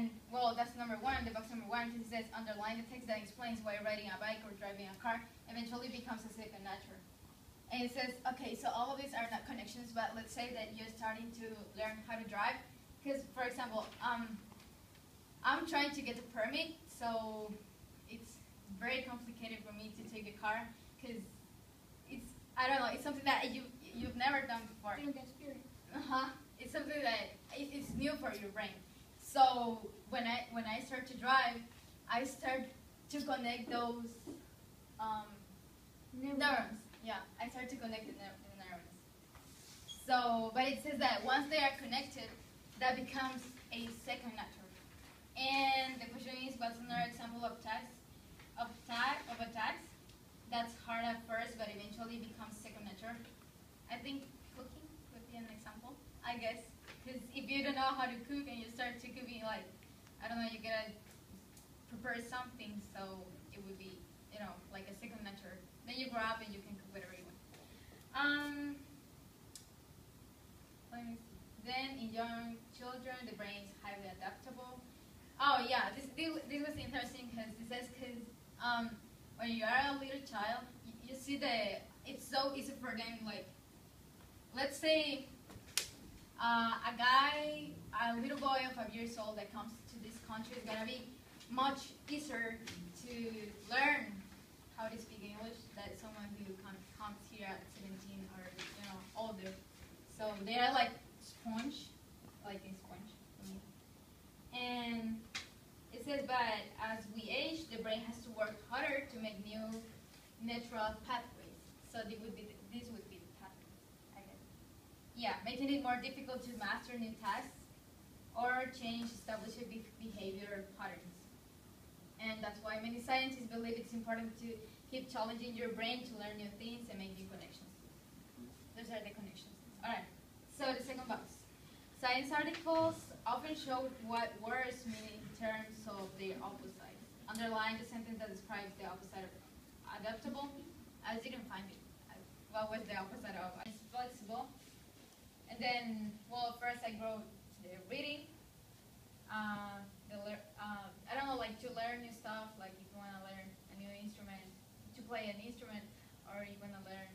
And, well, that's number one. The box number one, it says, underline the text that explains why riding a bike or driving a car eventually becomes a second nature. And it says, okay, so all of these are not connections, but let's say that you're starting to learn how to drive. Because, for example, I'm trying to get the permit, so it's very complicated for me to take a car, because it's, I don't know, it's something that you've never done before. You don't get experience. It's something that it's new for your brain. So when I start to drive, I start to connect those neurons. Yeah, I start to connect the neurons. So, but it says that once they are connected, that becomes a second nature. And the question is, what's another example of a task that's hard at first, but eventually becomes second nature? I think cooking would be an example, I guess. Because if you don't know how to cook and you start to cooking, like, I don't know, you gotta prepare something, so it would be, you know, like a second nature. Then you grow up and you can cook whatever you want. Then in young children, the brain is highly adaptable. Oh yeah, this was interesting because it says when you are a little child, you see that it's so easy for them. Like, let's say a little boy of 5 years old that comes to this country is gonna be much easier to learn how to speak English than someone who comes here at 17 or older. So they are like sponge, like a sponge for me. And it says, but as we age, the brain has to work harder to make new natural pathways. So this would be the pathways, I guess. Yeah, making it more difficult to master new tasks or change established behavior patterns. And that's why many scientists believe it's important to keep challenging your brain to learn new things and make new connections. Those are the connections. All right. So the second box. Science articles often show what words mean in terms of their opposites. Underline the sentence that describes the opposite of adaptable. I didn't find it. What was the opposite of? It's flexible. And then, well, first I wrote the reading. I don't know, like to learn new stuff, like if you want to learn a new instrument, to play an instrument, or you want to learn